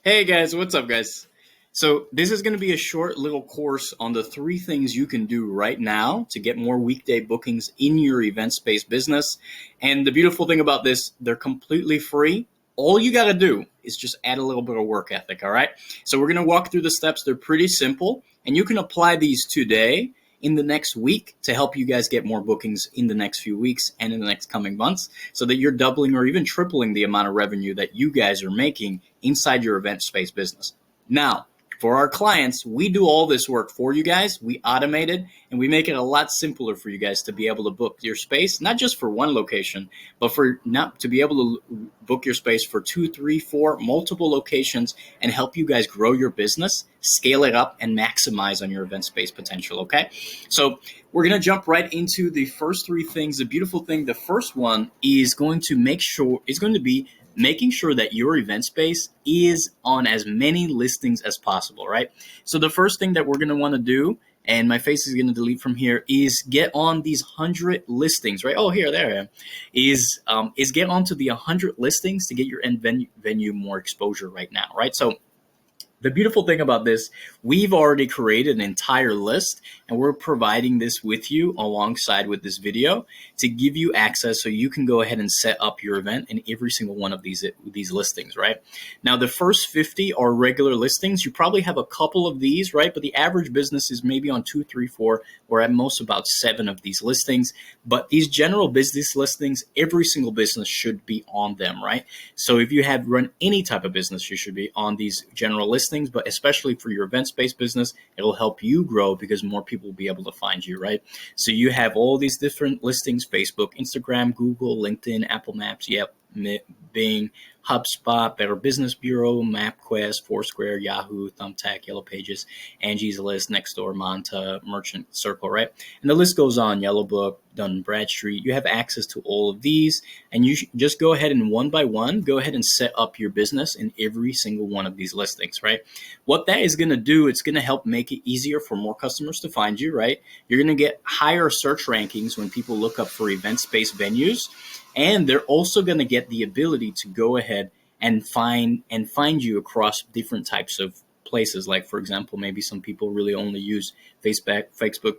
Hey guys, what's up, guys? So, this is going to be a short little course on the three things you can do right now to get more weekday bookings in your event space business. And the beautiful thing about this, they're completely free. All you got to do is just add a little bit of work ethic, all right? So, we're going to walk through the steps. They're pretty simple, and you can apply these today in the next week to help you guys get more bookings in the next few weeks and in the next coming months so that you're doubling or even tripling the amount of revenue that you guys are making inside your event space business. Now, for our clients, we do all this work for you guys. We automate it and we make it a lot simpler for you guys to be able to book your space, not just for one location, but for not to be able to book your space for 2, 3, 4, multiple locations and help you guys grow your business, scale it up, and maximize on your event space potential. Okay. So we're going to jump right into the first three things. The beautiful thing, the first one is going to be making sure that your event space is on as many listings as possible, right? So the first thing that we're going to want to do, and my face is going to delete from here, is get on these 100 listings, right? Oh, here, there I am. Is get onto the 100 listings to get your end venue more exposure right now, right? So the beautiful thing about this, we've already created an entire list and we're providing this with you alongside with this video to give you access so you can go ahead and set up your event in every single one of these listings, right? Now, the first 50 are regular listings. You probably have a couple of these, right? But the average business is maybe on 2, 3, 4, or at most about 7 of these listings. But these general business listings, every single business should be on them, right? So if you have run any type of business, you should be on these general listings. But especially for your events-based business, it'll help you grow because more people will be able to find you, right? So you have all these different listings: Facebook, Instagram, Google, LinkedIn, Apple Maps, Bing, HubSpot, Better Business Bureau, MapQuest, Foursquare, Yahoo, Thumbtack, Yellow Pages, Angie's List, Nextdoor, Monta, Merchant Circle, right? And the list goes on. Yellow Book, Dun Bradstreet. You have access to all of these, and you just go ahead and one by one, go ahead and set up your business in every single one of these listings, right? What that is going to do, it's going to help make it easier for more customers to find you, right? You're going to get higher search rankings when people look up for event-based venues, and they're also going to get the ability to go ahead and find you across different types of places. Like, for example, maybe some people really only use Facebook,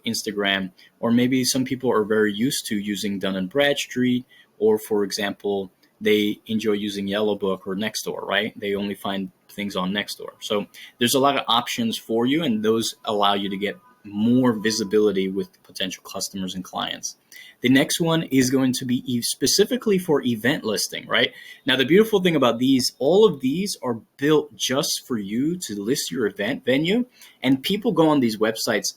Instagram, or maybe some people are very used to using Dun and Bradstreet, or for example, they enjoy using Yellow Book or Nextdoor, right? They only find things on Nextdoor. So there's a lot of options for you, and those allow you to get more visibility with potential customers and clients. The next one is going to be specifically for event listing, right? Now, the beautiful thing about these, all of these are built just for you to list your event venue, and people go on these websites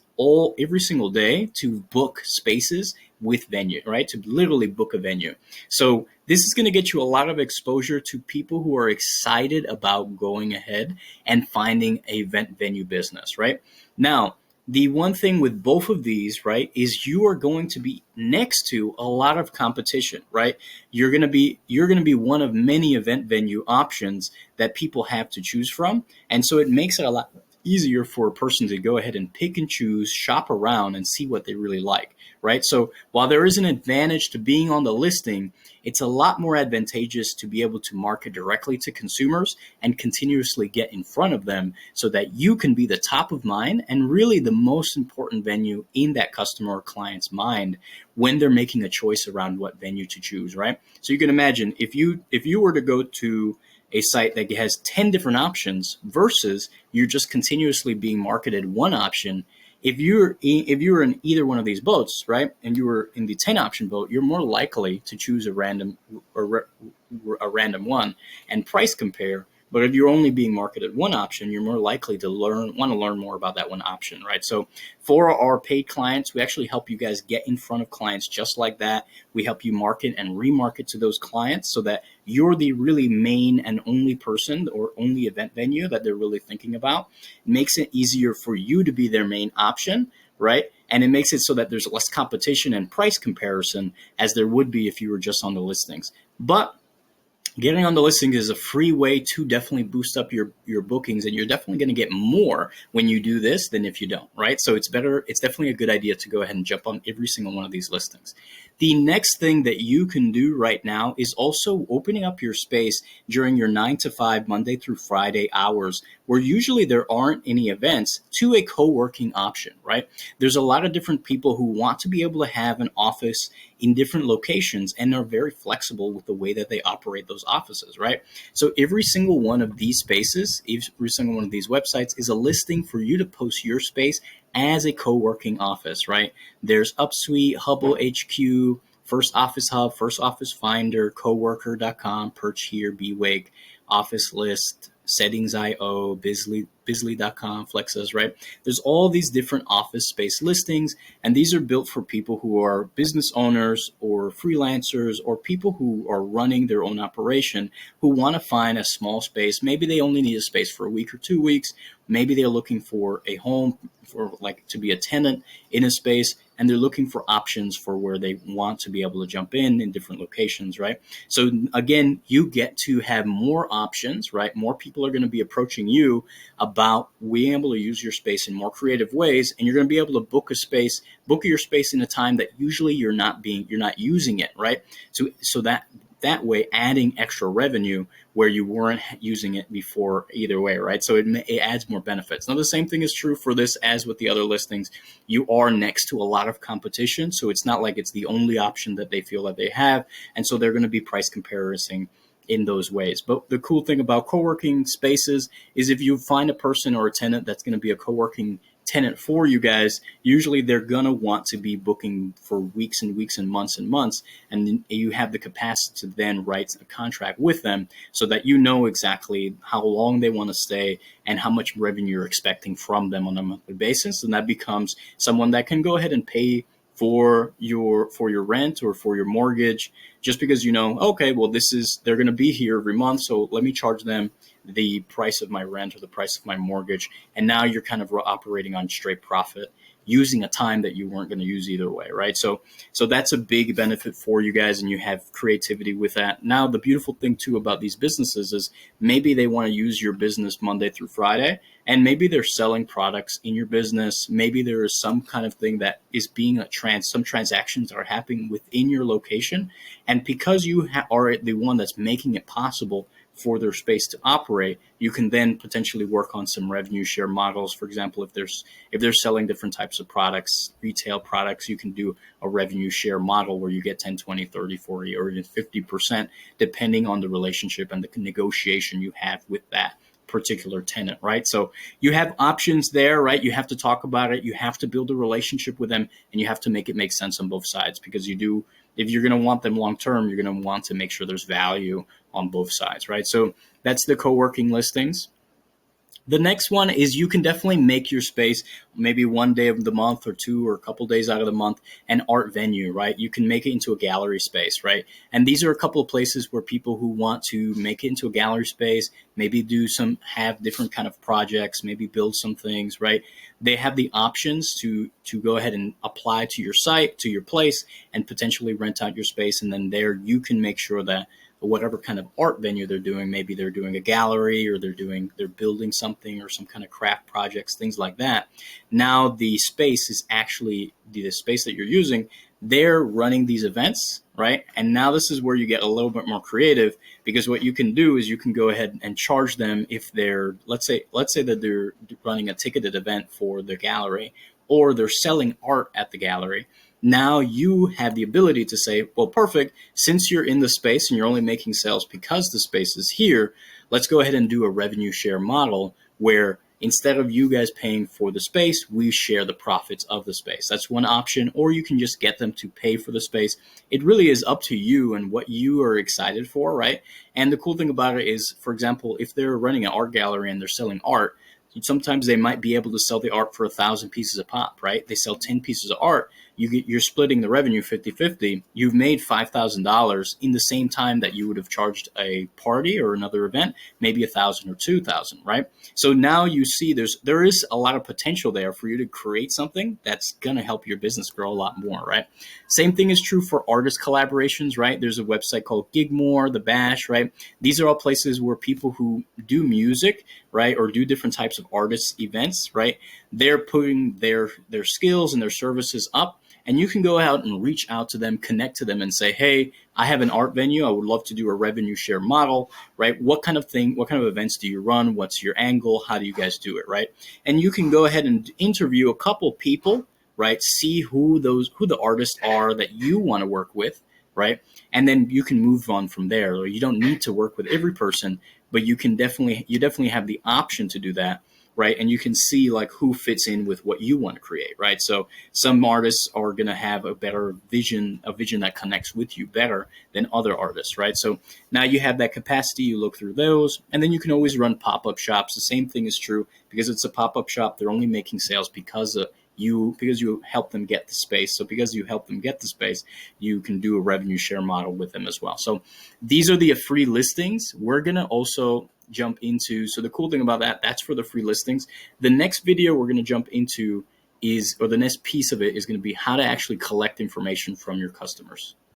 every single day to book spaces with venue, right? To literally book a venue. So this is going to get you a lot of exposure to people who are excited about going ahead and finding an event venue business, right? Now, the one thing with both of these, right, is you are going to be next to a lot of competition, right? You're going to be one of many event venue options that people have to choose from, and so it makes it a lot easier for a person to go ahead and pick and choose, shop around, and see what they really like, right? So while there is an advantage to being on the listing, it's a lot more advantageous to be able to market directly to consumers and continuously get in front of them so that you can be the top of mind and really the most important venue in that customer or client's mind when they're making a choice around what venue to choose, right? So you can imagine if you were to go to a site that has 10 different options versus you're just continuously being marketed one option. If you're in either one of these boats, right, and you were in the 10 option boat, you're more likely to choose a random one and price compare. But if you're only being marketed one option, you're more likely to want to learn more about that one option, right? So for our paid clients, we actually help you guys get in front of clients just like that. We help you market and remarket to those clients so that you're the really main and only person or only event venue that they're really thinking about. It makes it easier for you to be their main option, right? And it makes it so that there's less competition and price comparison as there would be if you were just on the listings. But Getting on the listing is a free way to definitely boost up your bookings, and you're definitely going to get more when you do this than if you don't, right? So it's definitely a good idea to go ahead and jump on every single one of these listings. The next thing that you can do right now is also opening up your space during your 9 to 5 Monday through Friday hours, where usually there aren't any events, to a co-working option, right? There's a lot of different people who want to be able to have an office in different locations, and are very flexible with the way that they operate those offices, right? So every single one of these spaces, every single one of these websites is a listing for you to post your space as a co-working office, right? There's Upsuite, Hubble HQ, First Office Hub, First Office Finder, coworker.com, Perch Here, Bewake, Office List, Settings.io, Bizly.com, Flexes, right? There's all these different office space listings, and these are built for people who are business owners or freelancers or people who are running their own operation who want to find a small space. Maybe they only need a space for a week or 2 weeks. Maybe they're looking for a home for like to be a tenant in a space, and they're looking for options for where they want to be able to jump in different locations, right? So again, you get to have more options, right? More people are going to be approaching you about being able to use your space in more creative ways, and you're going to be able to book your space in a time that usually you're not using it, right? So that way, adding extra revenue where you weren't using it before either way, right? So it adds more benefits. Now, the same thing is true for this as with the other listings. You are next to a lot of competition, so it's not like it's the only option that they feel that they have, and so they're going to be price comparing in those ways. But the cool thing about co-working spaces is if you find a person or a tenant that's going to be a co-working tenant for you guys, usually they're going to want to be booking for weeks and weeks and months, and you have the capacity to then write a contract with them so that you know exactly how long they want to stay and how much revenue you're expecting from them on a monthly basis, and that becomes someone that can go ahead and pay for your rent or for your mortgage, just because okay, well, they're going to be here every month, so let me charge them the price of my rent or the price of my mortgage, and now you're kind of operating on straight profit using a time that you weren't going to use either way, right? So that's a big benefit for you guys, and you have creativity with that. Now, the beautiful thing too about these businesses is maybe they want to use your business Monday through Friday, and maybe they're selling products in your business. Maybe there is some kind of thing that is being some transactions are happening within your location, and because you are the one that's making it possible for their space to operate, you can then potentially work on some revenue share models. For example, if they're selling different types of products, retail products, you can do a revenue share model where you get 10, 20, 30, 40, or even 50%, depending on the relationship and the negotiation you have with that particular tenant, right? So you have options there, right? You have to talk about it. You have to build a relationship with them, and you have to make it make sense on both sides, because if you're going to want them long term, you're going to want to make sure there's value on both sides, right? So that's the co-working listings. The next one is you can definitely make your space maybe one day of the month or two or a couple days out of the month an art venue, right? You can make it into a gallery space, right? And these are a couple of places where people who want to make it into a gallery space, maybe have different kind of projects, maybe build some things, right? They have the options to go ahead and apply to your site, to your place, and potentially rent out your space. And then there you can make sure that whatever kind of art venue they're doing, maybe they're doing a gallery or they're building something or some kind of craft projects, things like that. Now the space is actually the space that you're using. They're running these events, right? And now this is where you get a little bit more creative, because what you can do is you can go ahead and charge them if they're, let's say that they're running a ticketed event for the gallery, or they're selling art at the gallery. Now you have the ability to say, well, perfect, since you're in the space and you're only making sales because the space is here, let's go ahead and do a revenue share model where instead of you guys paying for the space, we share the profits of the space. That's one option, or you can just get them to pay for the space. It really is up to you and what you are excited for, right? And the cool thing about it is, for example, if they're running an art gallery and they're selling art, sometimes they might be able to sell the art for 1,000 pieces a pop, right? They sell 10 pieces of art. you're splitting the revenue 50-50. You've made $5,000 in the same time that you would have charged a party or another event, maybe 1,000 or 2,000, right? So now you see there is a lot of potential there for you to create something that's going to help your business grow a lot more, right? Same thing is true for artist collaborations, right? There's a website called Gigmore, The Bash, right? These are all places where people who do music, right, or do different types of artist events, right, they're putting their skills and their services up, and you can go out and reach out to them, connect to them, and say, hey, I have an art venue. I would love to do a revenue share model, right? What kind of events do you run? What's your angle? How do you guys do it, right? And you can go ahead and interview a couple people, right? See who the artists are that you want to work with, right? And then you can move on from there. Or you don't need to work with every person, but you definitely have the option to do that, right? And you can see like who fits in with what you want to create, right? So some artists are going to have a vision that connects with you better than other artists, right? So now you have that capacity, you look through those, and then you can always run pop-up shops. The same thing is true because it's a pop-up shop. They're only making sales because you help them get the space. So because you help them get the space, you can do a revenue share model with them as well. So these are the free listings. We're going to also jump into, so the cool thing about that's for the free listings. The next video we're going to jump into the next piece of it is going to be how to actually collect information from your customers.